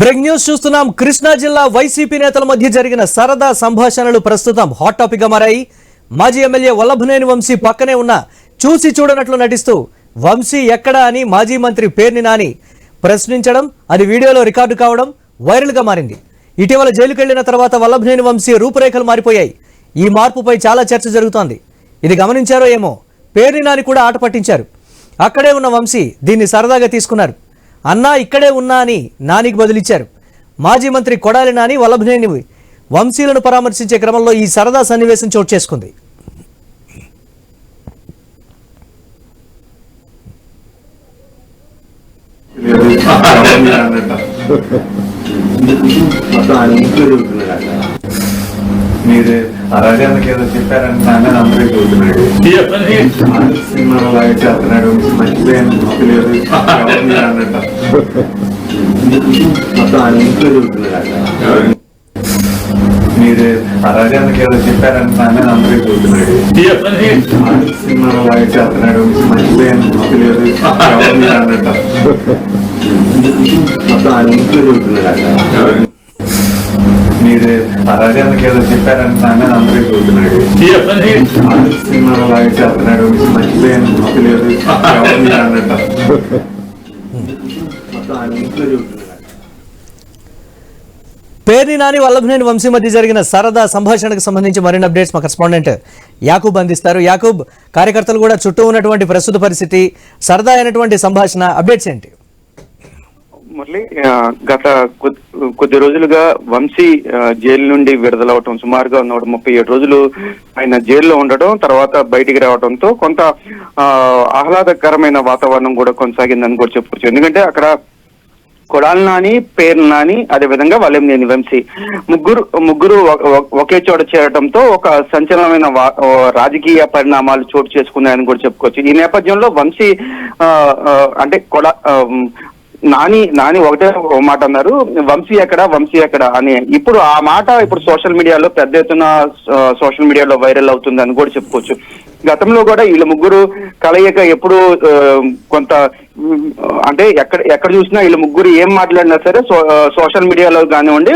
Breaking news చూస్తున్నాం. కృష్ణా జిల్లా YCP నేతల మధ్య జరిగిన సరదా సంభాషణలు ప్రస్తుతం హాట్ టాపిక్ గా మారాయి. మాజీ ఎమ్మెల్యే వల్లభనేని వంశీ పక్కనే ఉన్న చూసి చూడనట్లు నటిస్తూ వంశీ ఎక్కడా అని మాజీ మంత్రి పేర్ని నాని ప్రశ్నించడం, అది వీడియోలో రికార్డు కావడం వైరల్ గా మారింది. ఇటీవల జైలుకు వెళ్లిన తర్వాత వల్లభనేని వంశీ రూపురేఖలు మారిపోయాయి. ఈ మార్పుపై చాలా చర్చ జరుగుతోంది. ఇది గమనించారో ఏమో, పేర్ని నాని కూడా ఆట పట్టించారు. అక్కడే ఉన్న వంశీ దీన్ని సరదాగా తీసుకున్నారు. అన్నా ఇక్కడే ఉన్నా అని నానికి బదులిచ్చారు. మాజీ మంత్రి కొడాలి నాని వల్లభనేని వంశీలను పరామర్శించే క్రమంలో ఈ సరదా సన్నివేశం చోటు చేసుకుంది. మీరు రాజానికి ఏదో చెప్పారంటే నాన్న నమ్మకం చూస్తున్నాడు. సినిమాలో లాగా చేస్తున్నాడు, మంచిదేని తెలియదు అన్నట్టు మొత్తం ఆయన ఇంట్లో చూస్తున్నాడు. మీరు రాజానికి ఏదో చెప్పారంటే నాన్న నమ్మకం చూస్తున్నాడు. సినిమాలో లాగా చేస్తున్నాడు, మంచిదేని తెలియదు అన్నట్టు మొత్తం ఆయన ఇంట్లో చూస్తున్నాడు. మీరు రాజానికి ఏదో చెప్పారంటే నాన్న నమ్మకం చూస్తున్నాడు. సినిమాలో లాగా చేస్తున్నాడు, మంచిదేని తెలియదు అన్నట్టు మొత్తం ఆయన ఇంట్లో చూస్తున్నాడు. పేర్ని నాని వల్లభనేని వంశీ మధ్య జరిగిన సరదా సంభాషణకు సంబంధించి మరిన్ని అప్డేట్స్ మా కరెస్పాండెంట్ యాకూబ్ అందిస్తారు. యాకూబ్, కార్యకర్తలు కూడా చుట్టూ ఉన్నటువంటి ప్రస్తుత పరిస్థితి, సరదా అయినటువంటి సంభాషణ అప్డేట్స్ ఏంటి? మురళి, గత కొద్ది రోజులుగా వంశీ జైలు నుండి విడుదలవటం, సుమారుగా 137 రోజులు ఆయన జైల్లో ఉండటం, తర్వాత బయటికి రావడంతో కొంత ఆహ్లాదకరమైన వాతావరణం కూడా కొనసాగిందని కూడా చెప్పుకోవచ్చు. ఎందుకంటే అక్కడ కొడాలి నాని, పేర్ని నాని, అదేవిధంగా వల్లభనేని వంశీ ముగ్గురు ఒకే చోట చేరడంతో ఒక సంచలనమైన రాజకీయ పరిణామాలు చోటు చేసుకున్నాయని కూడా చెప్పుకోవచ్చు. ఈ నేపథ్యంలో వంశీ అంటే నాని ఒకటే మాట అన్నారు, వంశీ ఎక్కడ అని. ఇప్పుడు ఆ మాట ఇప్పుడు సోషల్ మీడియాలో పెద్ద ఎత్తున సోషల్ మీడియాలో వైరల్ అవుతుంది అని కూడా చెప్పుకోవచ్చు. గతంలో కూడా వీళ్ళ ముగ్గురు కలయిక ఎప్పుడు కొంత అంటే ఎక్కడ చూసినా వీళ్ళ ముగ్గురు ఏం మాట్లాడినా సరే సోషల్ మీడియాలో కానివ్వండి,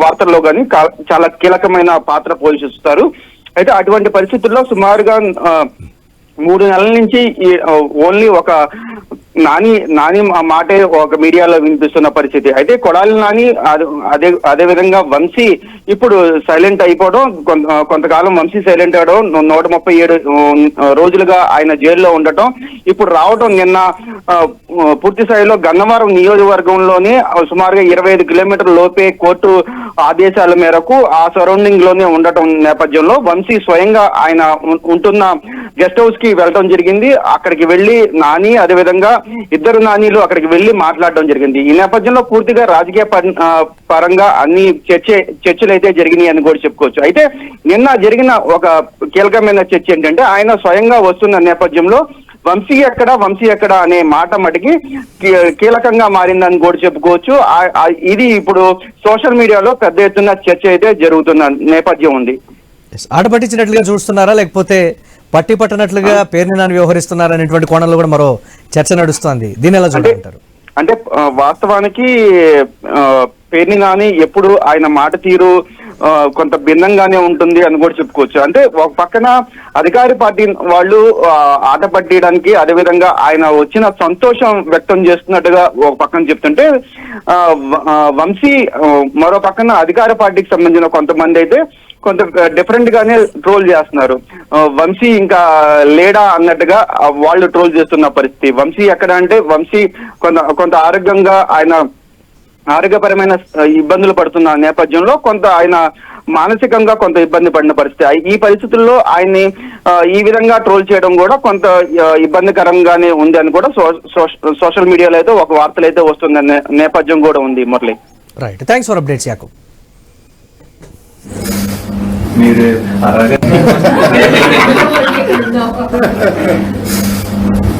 వార్తల్లో కానీ చాలా కీలకమైన పాత్ర పోషిస్తారు. అయితే అటువంటి పరిస్థితుల్లో సుమారుగా 3 నెలల నుంచి ఓన్లీ ఒక నాని మాటే ఒక మీడియాలో వినిపిస్తున్న పరిస్థితి. అయితే కొడాలి నాని అదే విధంగా వంశీ ఇప్పుడు సైలెంట్ అయిపోవడం, కొంతకాలం వంశీ సైలెంట్ అవడం, 137 రోజులుగా ఆయన జైల్లో ఉండటం, ఇప్పుడు రావడం నిన్న పూర్తి స్థాయిలో గన్నవరం నియోజకవర్గంలోనే సుమారుగా 25 కిలోమీటర్ల లోపే కోర్టు ఆదేశాల మేరకు ఆ సరౌండింగ్ లోనే ఉండటం నేపథ్యంలో వంశీ స్వయంగా ఆయన ఉంటున్న గెస్ట్ హౌస్ కి వెళ్ళడం జరిగింది. అక్కడికి వెళ్లి నాని, అదేవిధంగా ఇద్దరు నానీలు అక్కడికి వెళ్లి మాట్లాడడం జరిగింది. ఈ నేపథ్యంలో పూర్తిగా రాజకీయ పరంగా అన్ని చర్చలు అయితే జరిగినాయి అని కూడా చెప్పుకోవచ్చు. అయితే నిన్న జరిగిన ఒక కీలకమైన చర్చ ఏంటంటే, ఆయన స్వయంగా వస్తున్న నేపథ్యంలో వంశీ ఎక్కడ అనే మాట మటుకి కీలకంగా మారిందని కూడా చెప్పుకోవచ్చు. ఇది ఇప్పుడు సోషల్ మీడియాలో పెద్ద ఎత్తున చర్చ అయితే జరుగుతున్న నేపథ్యం ఉంది. ఆట పట్టించినట్లుగా చూస్తున్నారా, లేకపోతే పట్టి పట్టనట్లుగా పేర్ని నాని వ్యవహరిస్తున్నారా అనేటువంటి కోణంలో కూడా మరో చర్చ నడుస్తోంది. దీన్ని ఎలా చూడాలంటారు? అంటే వాస్తవానికి పేర్ని నాని ఎప్పుడు ఆయన మాట తీరు కొంత భిన్నంగానే ఉంటుంది అని కూడా చెప్పుకోవచ్చు. అంటే ఒక పక్కన అధికార పార్టీ వాళ్ళు ఆట పట్టియడానికి, అదేవిధంగా ఆయన వచ్చిన సంతోషం వ్యక్తం చేస్తున్నట్టుగా ఒక పక్కన చెప్తుంటే, వంశీ మరో పక్కన అధికార పార్టీకి సంబంధించిన కొంతమంది అయితే కొంత డిఫరెంట్ గానే ట్రోల్ చేస్తున్నారు. వంశీ ఇంకా లేడా అన్నట్టుగా వాళ్ళు ట్రోల్ చేస్తున్న పరిస్థితి. వంశీ ఎక్కడ అంటే, వంశీ కొంత ఆరోగ్యంగా ఆయన ఆరోగ్యపరమైన ఇబ్బందులు పడుతున్న నేపథ్యంలో కొంత ఆయన మానసికంగా కొంత ఇబ్బంది పడిన పరిస్థితి. ఈ పరిస్థితుల్లో ఆయన్ని ఈ విధంగా ట్రోల్ చేయడం కూడా కొంత ఇబ్బందికరంగానే ఉంది అని కూడా సోషల్ మీడియాలో అయితే ఒక వార్తలు అయితే వస్తుందనే నేపథ్యం కూడా ఉంది. Murali, right, thanks for updates Yakub.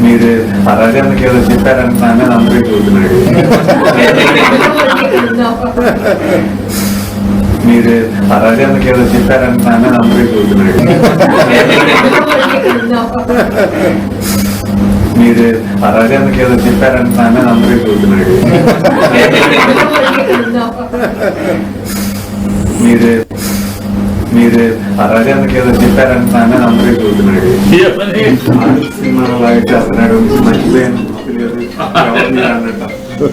మీరు రాజానికి ఏదో చెప్పారంటే నాన్న నమ్మకం చూస్తున్నాడు. మీరు రాజానికి ఏదో చెప్పారంటే నాన్న నమ్మకం చూస్తున్నాడు. మీరు అరగానికి ఏదో చెప్పారంటున్నాను అందరూ చూస్తున్నాడు. మీరు అరగానికి ఏదో చెప్పారంటున్నాను అందరూ చూస్తున్నాడు. సినిమాలో లాగా చేస్తున్నాడు, మర్చిపోయాను అన్నట్టు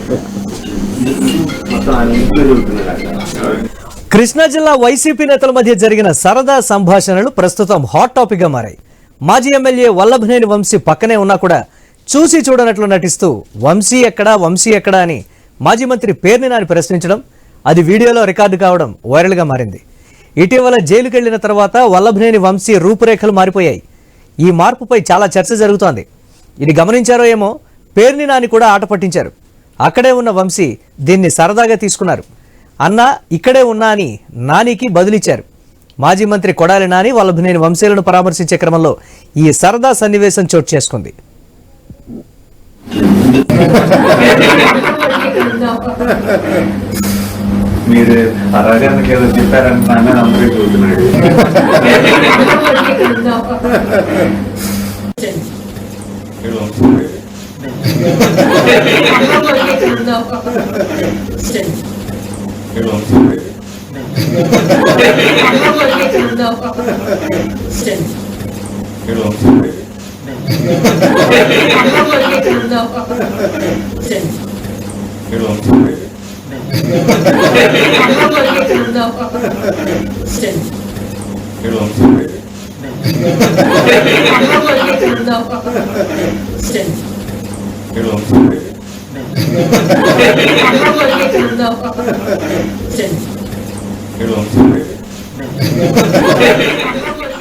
మొత్తం ఆయన ఇంట్లో చూస్తున్నాడు. కృష్ణా జిల్లా వైసీపీ నేతల మధ్య జరిగిన సరదా సంభాషణలు ప్రస్తుతం హాట్ టాపిక్ గా మారాయి. మాజీ ఎమ్మెల్యే వల్లభనేని వంశీ పక్కనే ఉన్నా కూడా చూసి చూడనట్లు నటిస్తూ వంశీ ఎక్కడా అని మాజీ మంత్రి పేర్ని నాని ప్రశ్నించడం, అది వీడియోలో రికార్డు కావడం వైరల్గా మారింది. ఇటీవల జైలుకి వెళ్లిన తర్వాత వల్లభనేని వంశీ రూపురేఖలు మారిపోయాయి. ఈ మార్పుపై చాలా చర్చ జరుగుతోంది. ఇది గమనించారో ఏమో, పేర్ని నాని కూడా ఆట పట్టించారు. అక్కడే ఉన్న వంశీ దీన్ని సరదాగా తీసుకున్నారు. అన్నా ఇక్కడే ఉన్నా అని నానికి బదులిచ్చారు. మాజీ మంత్రి కొడాలి నాని వల్లభనేని వంశీలను పరామర్శించే క్రమంలో ఈ సరదా సన్నివేశం చోటు చేసుకుంది. మీరు అరగానికి ఏదో చెప్పారంటున్నాను అందరూ చూస్తున్నాడు.